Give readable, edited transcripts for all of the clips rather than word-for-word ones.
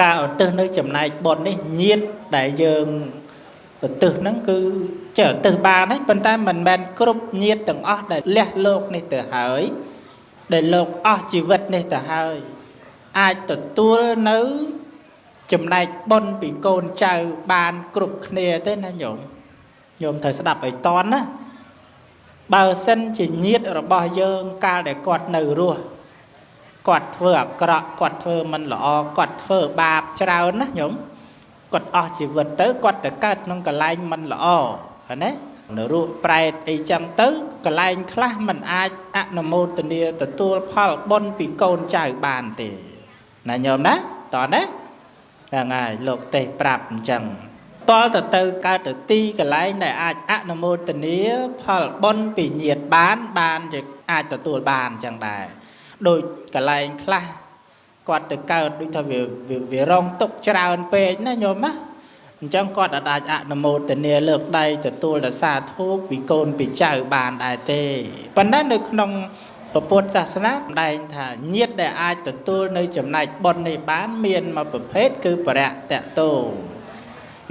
ការឧទ្ទិសនៅចំណែកបុណ្យនេះញាតិដែលយើងឧទ្ទិសហ្នឹងគឺចេះឧទ្ទិសបានហើយប៉ុន្តែមិនមែនគ្រប់ញាតិទាំងអស់ដែលលះលោកនេះទៅហើយដែលលោកអស់ជីវិតនេះទៅហើយអាចទទួលនៅចំណែកបុណ្យពីកូនចៅបានគ្រប់គ្នាទេណាញោមត្រូវស្ដាប់ឲ្យតន់ណាបើសិនជាញាតិរបស់យើងកាលដែលគាត់នៅរស់គាត់ធ្វើអាក្រក់គាត់ធ្វើមិនល្អគាត់ធ្វើបាបច្រើនណាញោមគាត់អស់ជីវិតទៅគាត់ទៅកើតក្នុងកន្លែងមិនល្អហ្នឹងណានៅរស់ប្រែតអីចឹងទៅកន្លែងខ្លះមិនអាចអនុមោទនាទទួលផលបុណ្យពីកូនចៅបានទេណាញោមណាតោះណាហ្នឹងហើយលោកទេសប្រាប់អញ្ចឹងតលទៅកើតទៅទីកន្លែងដែលអាចអនុមោទនាផលបុណ្យពីញាតិបានជាអាចទទួលបានអញ្ចឹងដែរដូចកន្លែងខ្លះគាត់ទៅកើតដូចថាវារងទុកច្រើនពេកណាញោមណាអញ្ចឹងគាត់អាចអនុមោទនាលើកដៃទទួលដល់សាធុពីកូនពីចៅបានដែរទេប៉ុន្តែនៅក្នុងពុទ្ធសាសនាសម្ដែងថាញាតិដែលអាចទទួលនៅចំណែកបុណ្យនេះបានមានមួយប្រភេទគឺបរតតោ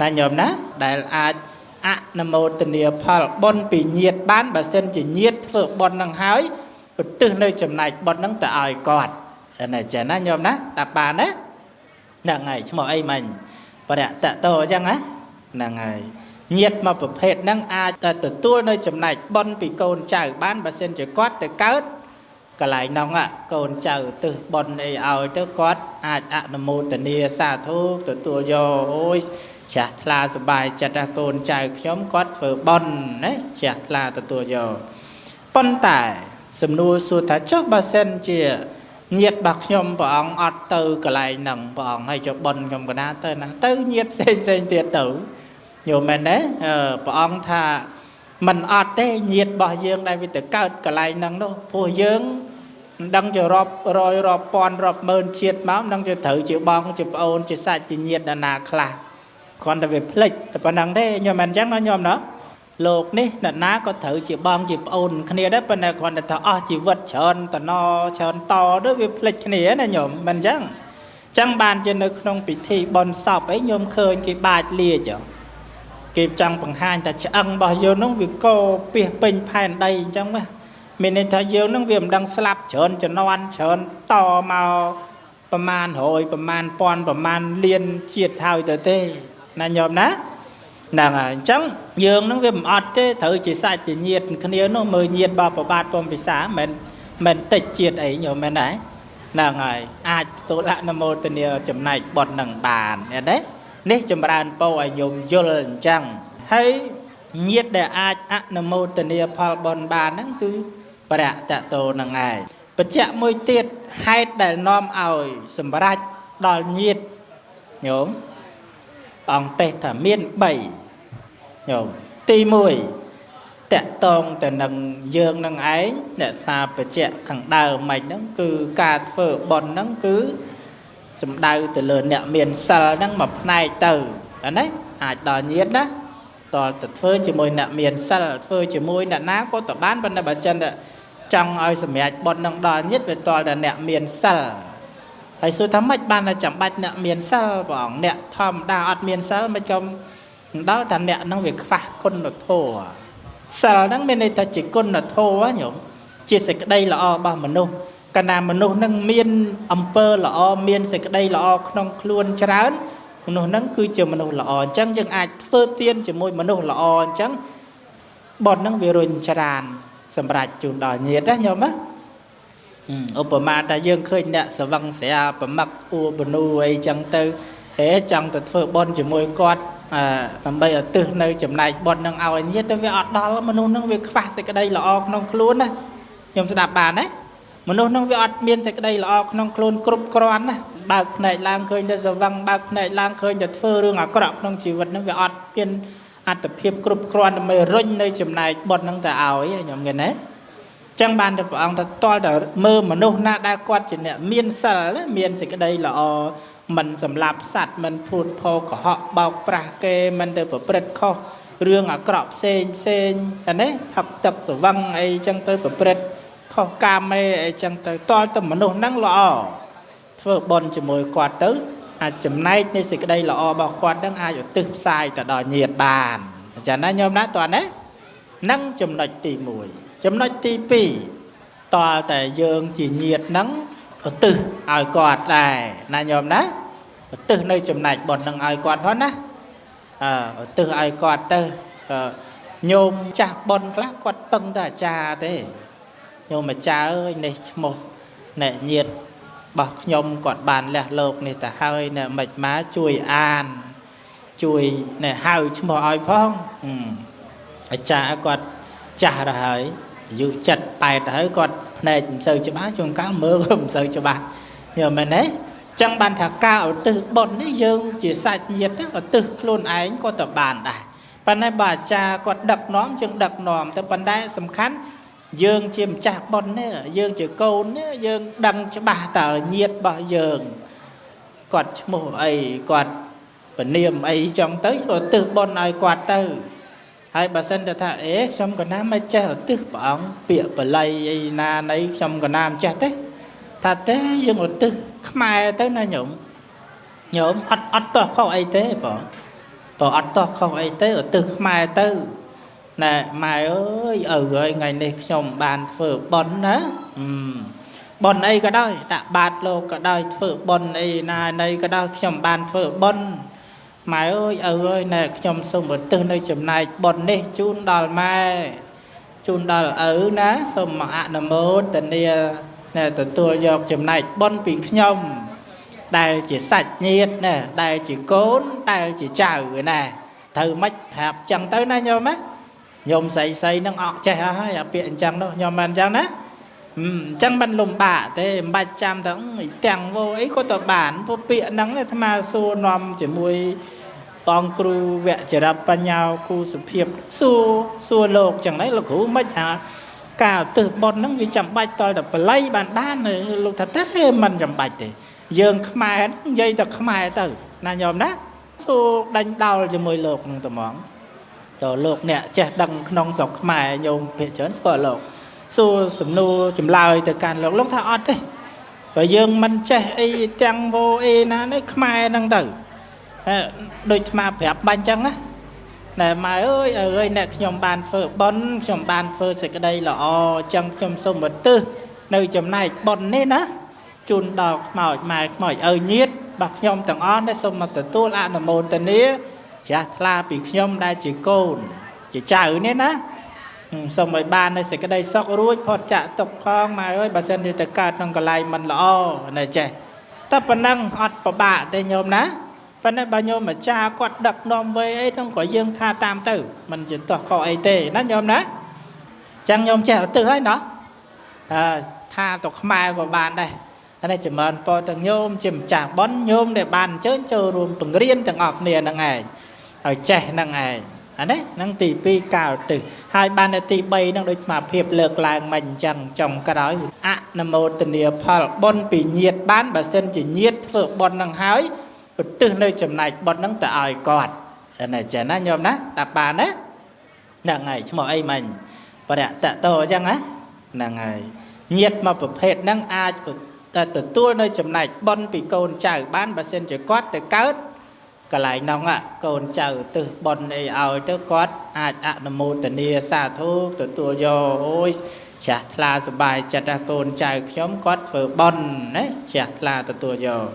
ណាញោមណាដែលអាចអនុមោទនាផលបុណ្យពីញាតិបានបើសិនជាញាតិធ្វើបុណ្យនឹងហើយឧទ្ទិសនៅចំណែកបុណ្យនឹងទៅឲ្យគាត់ណាចាណាញោមណាតាមបានណាហ្នឹងហើយឈ្មោះអីមិញបរតតោអញ្ចឹងណាហ្នឹងហើយញាតិមកប្រភេទហ្នឹងអាចទទួលនៅចំណែកបុណ្យពីកូនចៅបានបើសិនជាគាត់ទៅកើតកន្លែងហ្នឹងកូនចៅទិសបុណ្យអីឲ្យទៅគាត់អាចអនុមោទនាសាធុទទួលយកអូយចាស់ថ្លាសប្បាយចិត្តកូនចៅខ្ញុំគាត់ធ្វើបុណ្យណាចាស់ថ្លាទទួលយកប៉ុន្តែសំណួរសួរថាចុះបើសិនជាញាតិរបស់ខ្ញុំព្រះអង្គអត់ទៅកន្លែងហ្នឹងព្រះអង្គឲ្យចុះបុណ្យខ្ញុំកណាទៅណាទៅញាតិផ្សេងទៀតទៅញោមមែនទេព្រះអង្គថាមិនអត់ទេញាតិរបស់យើងដែលវាទៅកើតកន្លែងហ្នឹងនោះព្រោះយើងមិនដឹងជារាប់រយរាប់ពាន់រាប់ម៉ឺនជាតិមកមិនដឹងជាត្រូវជាបងជាប្អូនជាសាច់ជាញាតិណាខ្លះគ្រាន់តែវាភ្លេចតែប៉ុណ្្នឹងទេញោមមិនអញ្ចឹងណាញោមណាលោកនេះអ្នកណាក៏ត្រូវជាបងជាប្អូនគ្នាដែរប៉ុន្តែគ្រាន់តែថាអស់ជីវិតច្រើនច្រើនតទៅវាភ្លេចគ្នាណាញោមមិនអញ្ចឹងបានជានៅក្នុងពិធីបុណ្យសពអីញោមឃើញគេបាចលាចគេចង់បង្ហាញថាឆ្អឹងរបស់យើងនោះវាកោពីពេញផែនដីអញ្ចឹងណាមានន័យថាយើងនឹងវាមិនដឹងស្លាប់ច្រើនជំនាន់ច្រើនតមកប្រមាណ100ប្រមាណពាន់ប្រមាណលានជាតិហើយទៅទេណាញោមណាហ្នឹងហើយអញ្ចឹងយើងនឹងវាមិនអត់ទេត្រូវជាសាច់ជាញាតិគ្នានោះមើលញាតិបបបាទពំពិសាមិនតិចជាតិអីញោមមែនទេហ្នឹងហើយអាចទទួលអនុមោទនាចំណែកបុណ្យនឹងបានឃើញទេនេះចម្រើនពរឲ្យញោមយល់អញ្ចឹងហើយញាតិដែលអាចអនុមោទនាផលបុណ្យបានហ្នឹងគឺបរតតោនឹងឯងបញ្ជាក់មួយទៀតហេតុដែលនាំឲ្យសម្រេចដល់ញាតិញោមអង្គទេសថាមាន3ញោមទី1តកតងទៅនឹងយើងនឹងឯងអ្នកថាបញ្ជាក់ខាងដើមមិនហ្នឹងគឺការធ្វើបុណ្យហ្នឹងគឺសំដៅទៅលើអ្នកមានសិលហ្នឹងមួយផ្នែកទៅណាអាចដល់ញាតិណាតើទៅធ្វើជាមួយអ្នកមានសិលធ្វើជាមួយអ្នកណាក៏ទៅបានប៉ុន្តែបើចិនចង់ឲ្យសម្រេចបុណ្យនឹងដល់ញាតិវាតល់តែអ្នកមានសិលហើយសួរថាម៉េចបានតែចាំបាច់អ្នកមានសិលព្រះអង្គអ្នកធម្មតាអត់មានសិលមិនក៏ដល់តែអ្នកហ្នឹងវាខ្វះគុណធម៌សិលហ្នឹងមានន័យថាជាគុណធម៌ញោមជាសេចក្តីល្អរបស់មនុស្សកាលណាមនុស្សហ្នឹងមានអំពើល្អមានសេចក្តីល្អក្នុងខ្លួនច្រើនមនុស្សហ្នឹងគឺជាមនុស្សល្អអញ្ចឹងយើងអាចធ្វើទានជាមួយមនុស្សល្អអញ្ចឹងបុណ្យហ្នឹងវារុញច្រានសម្រាប់ជូនដល់ញាតិណាញោមណាឧបមាថាយើងឃើញអ្នកសវឹងស្រាប្រមឹកអួបនូអីចឹងទៅចង់ទៅធ្វើបុណ្យជាមួយគាត់ដើម្បីឧទ្ទិសនៅចំណែកបុណ្យនឹងឲ្យញាតិទៅវាអត់ដល់មនុស្សនឹងវាខ្វះសេចក្តីល្អក្នុងខ្លួនណាខ្ញុំស្ដាប់បានណាមនុស្សនឹងវាអត់មានសេចក្តីល្អក្នុងខ្លួនគ្រប់គ្រាន់ណាបើកភ្នែកឡើងឃើញតែសវឹងបើកភ្នែកឡើងឃើញតែធ្វើរឿងអាក្រក់ក្នុងជីវិតនឹងវាអត់មានអត្តភាពគ្រប់គ្រាន់ដើម្បីរុញនៅចំណែកបុណ្យនឹងទៅឲ្យខ្ញុំឃើញណាចឹងបានតែព្រះអង្គថាតល់តែមើលមនុស្សណាដែលគាត់ជាអ្នកមានសិលមានសេចក្តីល្អមិនសម្លាប់សត្វមិនភូតផោកុហកបោកប្រាស់គេមិនទៅប្រព្រឹត្តខុសរឿងអាក្រក់ផ្សេងណាផឹកទឹកស្វឹងអីចឹងទៅប្រព្រឹត្តខុសកាមអីចឹងទៅតល់តែមនុស្សហ្នឹងល្អធ្វើបុណ្យជាមួយគាត់ទៅ អាចចំណែកនៃសេចក្តីល្អរបស់គាត់នឹងអាចឧទ្ទិសផ្សាយទៅដល់ញាតិបានអញ្ចឹងណាញោមណាតោះណានឹងចំណុចទី1ចំណុចទី2តើតែយើងជាញាតិនឹងឧទ្ទិសឲ្យគាត់ដែរណាញោមណាឧទ្ទិសនៅចំណែកបុណ្យនឹងឲ្យគាត់ផងណាឧទ្ទិសឲ្យគាត់ទៅញោមចាស់បុណ្យខ្លះគាត់ពឹងតែអាចារ្យទេញោមអាចារ្យអើយនេះឈ្មោះអ្នកញាតិរបស់ខ្ញុំគាត់បានលះលោកនេះទៅហើយអ្នកមិនមកជួយអានជួយអ្នកហៅឈ្មោះឲ្យផងអាចារ្យគាត់ចាស់ទៅហើយអាយុ7 8ហើយគាត់ភ្នែកមិនសូវច្បាស់ជួនកាលមើលមិនសូវច្បាស់យល់មែនទេចឹងបានថាការឧទ្ទិសបុណ្យនេះយើងជាសាច់ញាតិឧទ្ទិសខ្លួនឯងក៏ទៅបានដែរប៉ុន្តែបើអាចារ្យគាត់ដឹកនាំយើងដឹកនាំទៅប៉ុន្តែសំខាន់យើងជាម្ចាស់បុណ្យនេះយើងជាកូននេះយើងដឹងច្បាស់តើញាតិរបស់យើងគាត់ឈ្មោះអីគាត់ពនាមអីចឹងទៅឧទ្ទិសបុណ្យឲ្យគាត់ទៅហើយបើសិនទៅថាខ្ញុំកណាមិនចេះឧទ្ទិសព្រះអង្គពាក្យបល័យអីណានៃខ្ញុំកណាមិនចេះទេថាទេយើងឧទ្ទិសខ្មែរទៅណាញោមអត់តោះខុសអីទេបងអត់តោះខុសអីទេឧទ្ទិសខ្មែរទៅណែម៉ែអើយឪហើយថ្ងៃនេះខ្ញុំបានធ្វើបុណ្យណាបុណ្យអីក៏ដោយដាក់បាតលោកក៏ដោយធ្វើបុណ្យអីណានៃក៏ដោយខ្ញុំបានធ្វើបុណ្យម៉ែអើយឪហើយណែខ្ញុំសូមឧទ្ទិសនៅចំណែកបុណ្យនេះជូនដល់ម៉ែជូនដល់ឪណាសូមអនុមោទនាណែទទួលយកចំណែកបុណ្យពីខ្ញុំដែលជាសាច់ញាតិណាដែលជាកូនដែលជាចៅណាត្រូវមិនប្រាប់ចឹងទៅណាញោមណាញោមស្រីនឹងអកចេះហើយអាពាក្យអញ្ចឹងនោះញោមមិនអញ្ចឹងណាអញ្ចឹងមិនលំបាកទេមិនបាច់ចាំទៅទាំងវោអីក៏ទៅបានព្រោះពាក្យហ្នឹងអាត្មាសួរនាំជាមួយបងគ្រូវគ្គចរិតបញ្ញាគូសុភាពសួរលោកចឹងហ្នឹងលោកគ្រូមិនថាការឧទ្ទិសបុណ្យហ្នឹងវាចាំបាច់តតែបល័យបានលោកថាទេមិនចាំបាច់ទេយើងខ្មែរនិយាយតែខ្មែរទៅណាញោមណាសួរដេញដោលជាមួយលោកហ្នឹងត្មងតើលោកអ្នកចេះដឹងក្នុងស្រុកខ្មែរញោមភាគច្រើនស្គាល់លោកសួរសំណួរចម្លើយទៅកាន់លោកថាអត់ទេបើយើងមិនចេះអីទាំងវោអេណានេះខ្មែរហ្នឹងទៅដូចស្មាប្រាប់បាញ់ចឹងណាណែម៉ែអើយអ្នកខ្ញុំបានធ្វើបុណ្យខ្ញុំបានធ្វើសេចក្តីល្អចឹងខ្ញុំសូមឧទ្ទិសនៅចំណែកបុណ្យនេះណាជូនដល់ខ្មោចម៉ែខ្មោចឪញាតិរបស់ខ្ញុំទាំងអស់នេះសូមមកទទួលអនុមោទនាចាស់ថ្លាពីខ្ញុំដែលជាកូនជាចៅនេះណាសូមឲ្យបាននៅសេចក្តីសុខរួចផុតចាកទុក្ខផងម៉ែអើយបើសិនជាទៅកើតក្នុងកន្លែងមិនល្អណែចេះតែប៉ុណ្ណឹងអត់ពិបាកទេញោមណាប៉ុន្តែបើញោមអាចារ្យគាត់ដឹកនាំវេអីហ្នឹងក៏យើងថាតាមទៅមិនជាតោះខុសអីទេណាញោមណាចឹងញោមចេះឧទ្ទិសហើយណោះថាទៅខ្មែរក៏បានដែរនេះចម្រើនពរទាំងញោមជាម្ចាស់បុណ្យញោមដែលបានអញ្ជើញចូលរួមបង្រៀនទាំងអស់គ្នាហ្នឹងឯងឲ្យចេះហ្នឹងឯងអានេះហ្នឹងទី2ការឧទ្ទិសហើយបាននៅទី3ហ្នឹងដូចមកភាពលើកឡើងមិនអញ្ចឹងចុងក្រោយអនុមោទនាផលបុណ្យពីញាតិបានបើសិនជាញាតិធ្វើបុណ្យហ្នឹងហើយឧទ្ទិសនៅចំណែកបុណ្យហ្នឹងទៅឲ្យគាត់អាចេះណាញោមណាតាបានណាហ្នឹងហើយឈ្មោះអីមិញបរិយតតោអញ្ចឹងណាហ្នឹងហើយញាតិមកប្រភេទហ្នឹងអាចតែទទួលនៅចំណែកបុណ្យពីកូនចៅបានបើសិនជាគាត់ទៅកើតកន្លែងហ្នឹងកូនចៅទិសបុណ្យអីឲ្យទៅគាត់អាចអនុមោទនាសាធុទទួលយកអូយចាស់ថ្លាសប្បាយចិត្តកូនចៅខ្ញុំគាត់ធ្វើបុណ្យណាចាស់ថ្លាទទួលយក